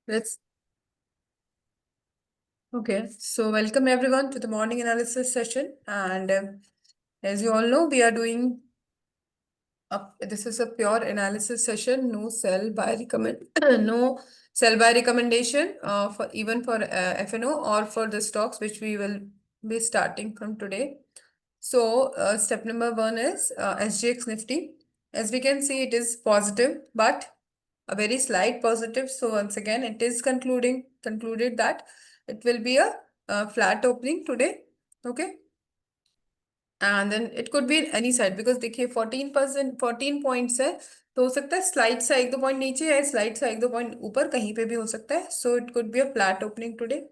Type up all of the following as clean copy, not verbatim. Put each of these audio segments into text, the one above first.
Let's okay. So welcome everyone to the morning analysis session. And as you all know, we are doing this is a pure analysis session. No sell buy recommend, no sell buy recommendation for even for FNO or for the stocks which we will be starting from today. So step number one is SGX Nifty. As we can see, it is positive, but a very slight positive. So once again, it is concluded that it will be a flat opening today. Okay. And then it could be any side because देखिए 14% 14 points है तो हो सकता है slide सा एक दो point नीचे या स्लाइड सा एक दो पॉइंट ऊपर कहीं पे भी हो सकता है so it could be a flat opening today.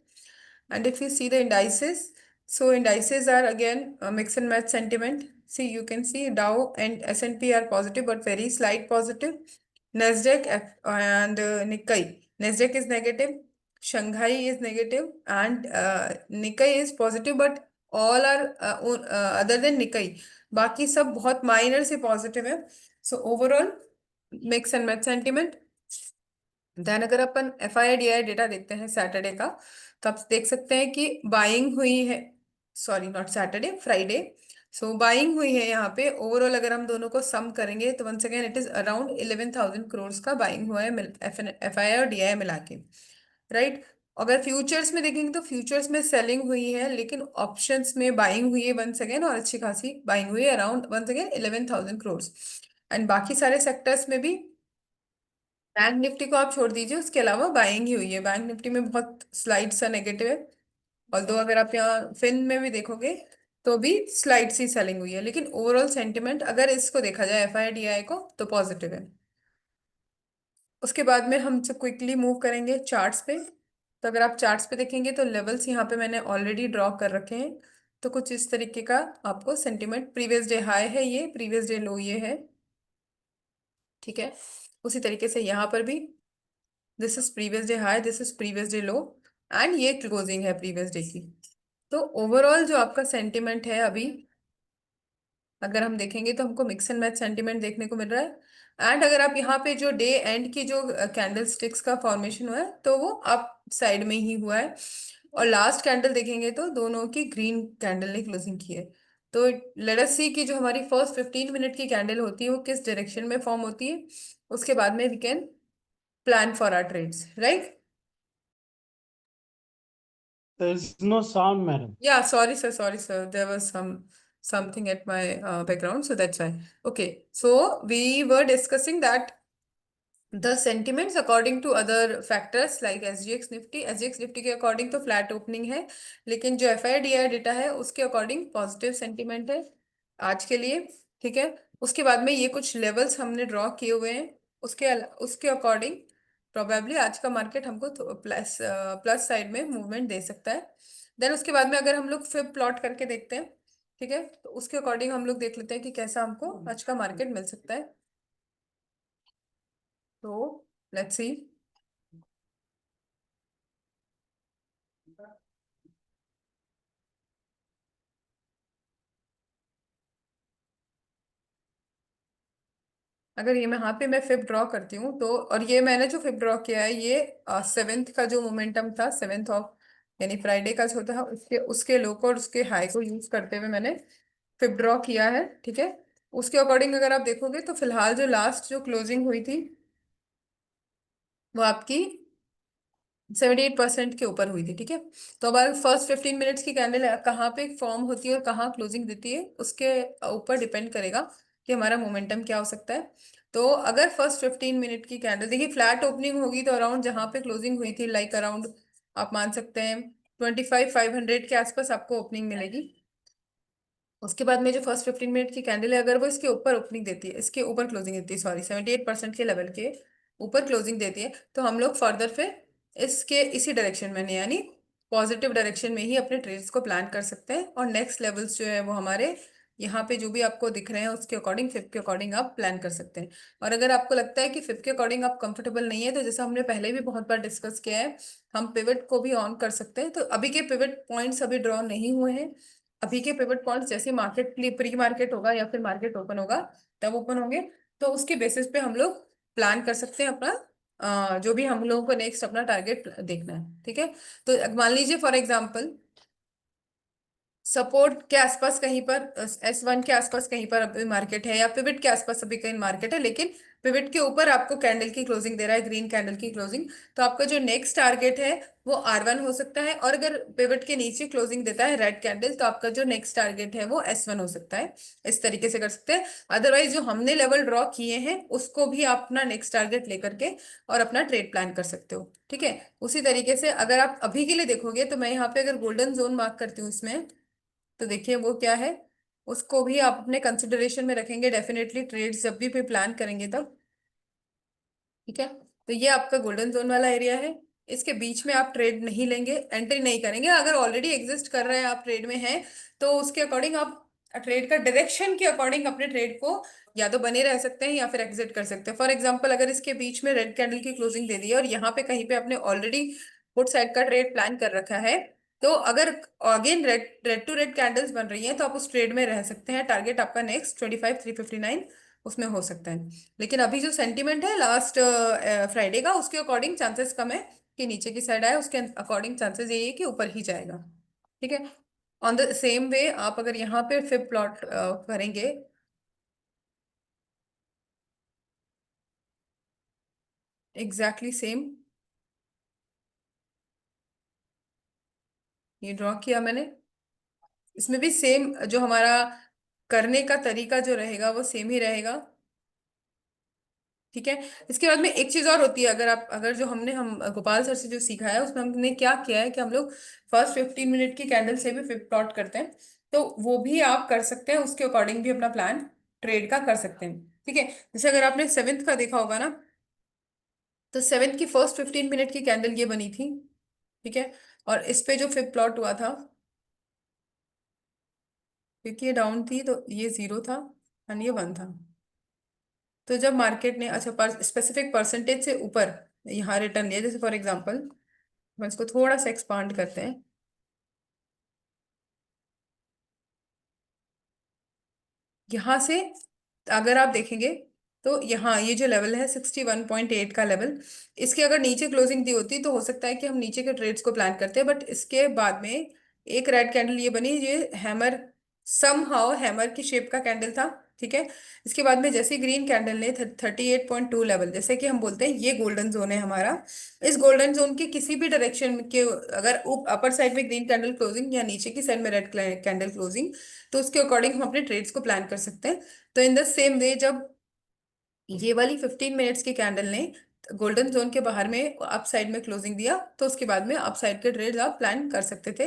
And if you see the indices, so indices are again a mix and match sentiment. See, you can see Dow and S&P are positive, but very slight positive. Nasdaq and Nikkei. Nasdaq is negative, Shanghai is negative, and Nikkei is positive, but all are other than Nikkei. बाकी सब बहुत minor से positive है. So overall mix and match sentiment. Then अगर अपन FII-DI data देखते हैं Saturday का तो आप देख सकते हैं कि बाइंग हुई है. Sorry, not Saturday, Friday. So buying हुई है यहाँ पे. ओवरऑल अगर हम दोनों को सम करेंगे तो once again it is around 11,000 crore का बाइंग हुआ है FII और DI मिला के. राइट. अगर फ्यूचर्स में देखेंगे तो फ्यूचर्स में सेलिंग हुई है लेकिन ऑप्शंस में बाइंग हुई है वंस अगेन और अच्छी खासी बाइंग हुई है around once again 11,000 crore. And बाकी सारे सेक्टर्स में भी बैंक निफ्टी को आप छोड़ दीजिए, उसके अलावा बाइंग ही हुई है. बैंक निफ्टी में बहुत स्लाइड सा नेगेटिव है. और दो अगर आप यहाँ फिन में भी देखोगे तो भी स्लाइड सी सेलिंग हुई है लेकिन ओवरऑल सेंटिमेंट अगर इसको देखा जाए FII-DI को तो पॉजिटिव है. उसके बाद में हम सब क्विकली मूव करेंगे चार्ट्स पे. तो अगर आप चार्ट्स पे देखेंगे तो लेवल्स यहाँ पे मैंने ऑलरेडी ड्रॉ कर रखे हैं. तो कुछ इस तरीके का आपको सेंटिमेंट. प्रीवियस डे हाई है, ये प्रीवियस डे लो ये है. ठीक है. उसी तरीके से यहाँ पर भी this is previous day high, this is previous day low, and ये क्लोजिंग है प्रीवियस डे की. तो ओवरऑल जो आपका सेंटिमेंट है अभी अगर हम देखेंगे तो हमको मिक्स एंड मैच सेंटिमेंट देखने को मिल रहा है. एंड अगर आप यहाँ पे जो डे एंड की जो कैंडल स्टिक्स का फॉर्मेशन हुआ है तो वो अप साइड में ही हुआ है. और लास्ट कैंडल देखेंगे तो दोनों की ग्रीन कैंडल ने क्लोजिंग की है. तो लेट अस सी कि जो हमारी फर्स्ट 15 मिनट की कैंडल होती है वो किस डायरेक्शन में फॉर्म होती है. उसके बाद में we can plan for our trades, right. There is no sound, madam. Yeah, sorry, sir. There was something at my background, so that's why. Okay, so we were discussing that the sentiments according to other factors like SGX Nifty के according तो flat opening है लेकिन जो FII-DI data है उसके according positive sentiment है आज के लिए. ठीक है. उसके बाद में ये कुछ लेवल्स हमने ड्रॉ किए हुए हैं. उसके अकॉर्डिंग प्रोबेबली आज का मार्केट हमको प्लस प्लस साइड में मूवमेंट दे सकता है. देन उसके बाद में अगर हम लोग फिर प्लॉट करके देखते हैं, ठीक है, तो उसके अकॉर्डिंग हम लोग देख लेते हैं कि कैसा हमको आज का मार्केट मिल सकता है. तो लेट्स सी. अगर ये मैं यहाँ पे मैं फिब ड्रॉ करती हूँ तो और ये मैंने जो फिब ड्रॉ किया है ये 7th का जो मोमेंटम था 7th ऑफ यानी फ्राइडे का जो था उसके उसके लो को और उसके हाई को यूज करते हुए मैंने फिब ड्रॉ किया है. ठीक है. उसके अकॉर्डिंग अगर आप देखोगे तो फिलहाल जो लास्ट जो क्लोजिंग हुई थी वो आपकी 78% के ऊपर हुई थी. ठीक है. तो अब फर्स्ट 15 मिनट्स की कैंडल कहाँ पे फॉर्म होती है और कहाँ क्लोजिंग देती है उसके ऊपर डिपेंड करेगा कि हमारा मोमेंटम क्या हो सकता है. तो अगर फर्स्ट 15 मिनट की कैंडल देखिए फ्लैट ओपनिंग होगी तो अराउंड जहाँ पे क्लोजिंग हुई थी लाइक अराउंड आप मान सकते हैं 25,500 के आसपास आपको ओपनिंग मिलेगी. उसके बाद में जो फर्स्ट 15 मिनट की कैंडल है अगर वो इसके ऊपर ओपनिंग देती है, इसके ऊपर क्लोजिंग देती है, सॉरी 78% के लेवल के ऊपर क्लोजिंग देती है तो हम लोग फर्दर फिर इसके इसी डायरेक्शन में यानी पॉजिटिव डायरेक्शन में ही अपने ट्रेड्स को प्लान कर सकते हैं. और नेक्स्ट लेवल्स जो है वो हमारे यहाँ पे जो भी आपको दिख रहे हैं उसके अकॉर्डिंग फिफ्थ के अकॉर्डिंग आप प्लान कर सकते हैं. और अगर आपको लगता है कि फिफ्थ के अकॉर्डिंग आप कंफर्टेबल नहीं है तो जैसा हमने पहले भी बहुत बार डिस्कस किया है हम पिवट को भी ऑन कर सकते हैं. तो अभी के पिवट पॉइंट्स अभी ड्रॉ नहीं हुए हैं. अभी के पिवट पॉइंट्स जैसे मार्केट प्री मार्केट होगा या फिर मार्केट ओपन होगा तब ओपन होंगे तो उसके बेसिस पे हम लोग प्लान कर सकते हैं अपना जो भी हम लोगों को नेक्स्ट अपना टारगेट देखना है, ठीक है। तो मान लीजिए फॉर एग्जांपल सपोर्ट के आसपास कहीं पर, S1 के आसपास कहीं पर अभी मार्केट है, या पिवट के आसपास अभी कहीं मार्केट है, लेकिन पिवट के ऊपर आपको कैंडल की क्लोजिंग दे रहा है, ग्रीन कैंडल की क्लोजिंग। तो आपका जो नेक्स्ट टारगेट है वो R1 हो सकता है, और अगर पिवट के नीचे क्लोजिंग देता है रेड कैंडल, तो आपका जो नेक्स्ट टारगेट है वो S1 हो सकता है। इस तरीके से कर सकते हैं। अदरवाइज जो हमने लेवल ड्रॉ किए हैं उसको भी आप अपना नेक्स्ट टारगेट लेकर के और अपना ट्रेड प्लान कर सकते हो, ठीक है। उसी तरीके से अगर आप अभी के लिए देखोगे तो मैं यहाँ पे अगर गोल्डन जोन मार्क करती हूँ इसमें, तो देखिए वो क्या है, उसको भी आप अपने कंसिडरेशन में रखेंगे डेफिनेटली ट्रेड्स जब भी प्लान करेंगे तब, ठीक है। तो ये आपका गोल्डन जोन वाला एरिया है। इसके बीच में आप ट्रेड नहीं लेंगे, एंट्री नहीं करेंगे। अगर ऑलरेडी एग्जिस्ट कर रहे हैं, आप ट्रेड में हैं, तो उसके अकॉर्डिंग आप ट्रेड का डायरेक्शन के अकॉर्डिंग अपने ट्रेड को या तो बने रह सकते हैं या फिर एग्जिट कर सकते हैं। फॉर एग्जांपल अगर इसके बीच में रेड कैंडल की क्लोजिंग दे दी है और यहाँ पे कहीं पे आपने ऑलरेडी पुट साइड का ट्रेड प्लान कर रखा है, तो अगर again red red to red candles बन रही हैं तो आप उस ट्रेड में रह सकते हैं। टारगेट आपका नेक्स्ट 25,359 उसमें हो सकता है। लेकिन अभी जो सेंटीमेंट है लास्ट फ्राइडे का, उसके अकॉर्डिंग चांसेस कम है कि नीचे की साइड आए, उसके अकॉर्डिंग चांसेस यही है कि ऊपर ही जाएगा, ठीक है। ऑन द सेम वे आप अगर यहाँ पे फिर प्लॉट करेंगे, एग्जैक्टली सेम ये ड्रॉ किया मैंने, इसमें भी सेम जो हमारा करने का तरीका जो रहेगा वो सेम ही रहेगा, ठीक है। इसके बाद में एक चीज और होती है, अगर आप अगर जो हमने हम गोपाल सर से जो सीखा है उसमें हमने क्या किया है कि हम लोग फर्स्ट 15 मिनट की कैंडल से भी फिप प्लॉट करते हैं। तो वो भी आप कर सकते हैं, उसके अकॉर्डिंग भी अपना प्लान ट्रेड का कर सकते हैं, ठीक है। जैसे अगर आपने सेवेंथ का देखा होगा ना, तो सेवेंथ की फर्स्ट 15 मिनट की कैंडल ये बनी थी, ठीक है। और इस पे जो फिप प्लॉट हुआ था, क्योंकि ये डाउन थी तो ये जीरो था और ये वन था। तो जब मार्केट ने अच्छा स्पेसिफिक परसेंटेज से ऊपर यहाँ रिटर्न लिया, जैसे फॉर एग्जांपल हम इसको थोड़ा सा एक्सपांड करते हैं, यहाँ से अगर आप देखेंगे तो यहाँ ये जो लेवल है 61.8 का लेवल, इसके अगर नीचे क्लोजिंग दी होती तो हो सकता है कि हम नीचे के ट्रेड्स को प्लान करते हैं। बट इसके बाद में एक रेड कैंडल ये बनी, ये हैमर समहाउ हैमर की शेप का कैंडल था, ठीक है। इसके बाद में जैसे ग्रीन कैंडल ने 38.2 लेवल, जैसे कि हम बोलते हैं ये गोल्डन जोन है हमारा, इस गोल्डन जोन के किसी भी डायरेक्शन के अगर अपर साइड में ग्रीन कैंडल क्लोजिंग या नीचे की साइड में रेड कैंडल क्लोजिंग, तो उसके अकॉर्डिंग हम अपने ट्रेड्स को प्लान कर सकते हैं। तो इन द सेम वे जब ये वाली 15 मिनट्स की कैंडल ने गोल्डन जोन के बाहर में अप साइड में क्लोजिंग दिया, तो उसके बाद में अप साइड के ट्रेड्स आप प्लान कर सकते थे।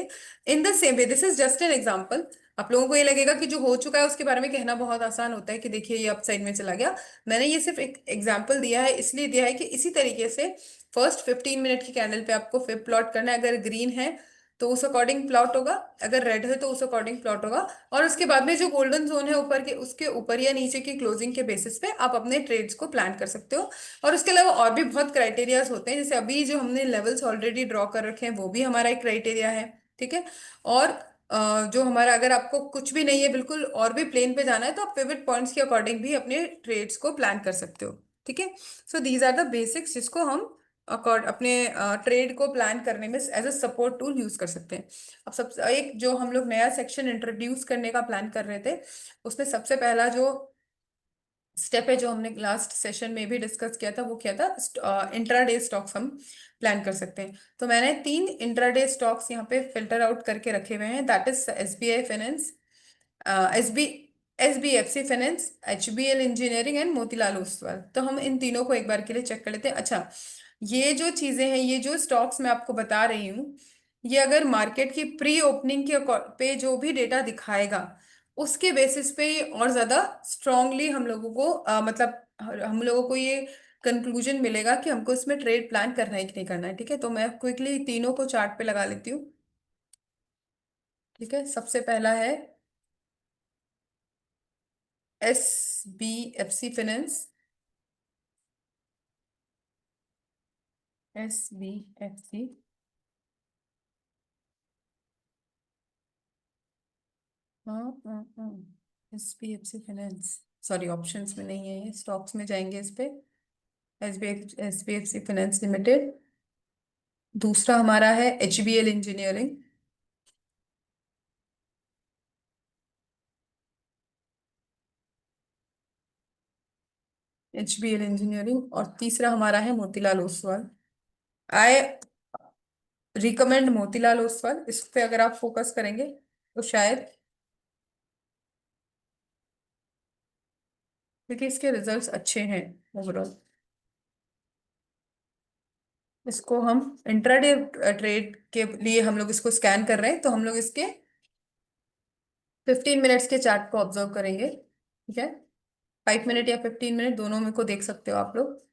In the same way this is just an example. आप लोगों को ये लगेगा कि जो हो चुका है उसके बारे में कहना बहुत आसान होता है कि देखिए ये अप साइड में चला गया। मैंने ये सिर्फ एक एग्जांपल दिया है, इसलिए दिया है कि इसी तरीके से फर्स्ट 15 मिनट की कैंडल पे आपको फिर प्लॉट करना है। अगर ग्रीन है तो उस अकॉर्डिंग प्लॉट होगा, अगर रेड है तो उस अकॉर्डिंग प्लॉट होगा। और उसके बाद में जो गोल्डन जोन है ऊपर के, उसके ऊपर या नीचे की क्लोजिंग के बेसिस पे आप अपने ट्रेड्स को प्लान कर सकते हो। और उसके अलावा और भी बहुत क्राइटेरियाज होते हैं, जैसे अभी जो हमने लेवल्स ऑलरेडी ड्रॉ कर रखे हैं वो भी हमारा एक क्राइटेरिया है, ठीक है। और जो हमारा अगर आपको कुछ भी नहीं है बिल्कुल और भी प्लेन पे जाना है, तो आप पिवट पॉइंट्स के अकॉर्डिंग भी अपने ट्रेड्स को प्लान कर सकते हो, ठीक है। So these are the basics जिसको हम अपने ट्रेड को प्लान करने में as a support tool use कर सकते हैं। अब सब एक जो हम लोग नया सेक्शन इंट्रोड्यूस करने का प्लान कर रहे थे, उसमें सबसे पहला जो स्टेप है जो हमने लास्ट सेशन में भी डिस्कस किया था, वो क्या था, इंट्राडे स्टॉक्स हम प्लान कर सकते हैं। तो मैंने 3 इंट्राडे स्टॉक्स यहाँ पे फिल्टर आउट करके रखे हुए हैं, that is SBI finance, S B SBFC finance, HBL engineering and Motilal Oswal. तो हम इन तीनों को एक बार के लिए चेक कर लेते हैं। अच्छा, ये जो चीजें हैं, ये जो स्टॉक्स मैं आपको बता रही हूँ, ये अगर मार्केट की प्री ओपनिंग के पे जो भी डेटा दिखाएगा उसके बेसिस पे ये और ज्यादा स्ट्रांगली हम लोगों को मतलब हम लोगों को ये कंक्लूजन मिलेगा कि हमको इसमें ट्रेड प्लान करना है कि नहीं करना है, ठीक है। तो मैं क्विकली तीनों को चार्ट पे लगा लेती हूँ, ठीक है। सबसे पहला है SBFC फाइनेंस, SBFC, हाँ हाँ हाँ, SBFC फाइनेंस, सॉरी ऑप्शंस में नहीं है, ये स्टॉक्स में जाएंगे इस पे। एचबीएफसी फाइनेंस लिमिटेड। दूसरा हमारा है एचबीएल इंजीनियरिंग। HBL engineering. और तीसरा हमारा है मोतीलाल ओसवाल। I recommend Motilal Oswal. इस पे अगर आप फोकस करेंगे तो शायद, क्योंकि इसके रिजल्ट्स अच्छे हैं ओवरऑल। इसको हम इंट्राडे ट्रेड के लिए हम लोग इसको स्कैन कर रहे हैं, तो हम लोग इसके 15 मिनट्स के चार्ट को ऑब्जर्व करेंगे। ठीक है, 5 मिनट या 15 मिनट दोनों में को देख सकते हो आप लोग।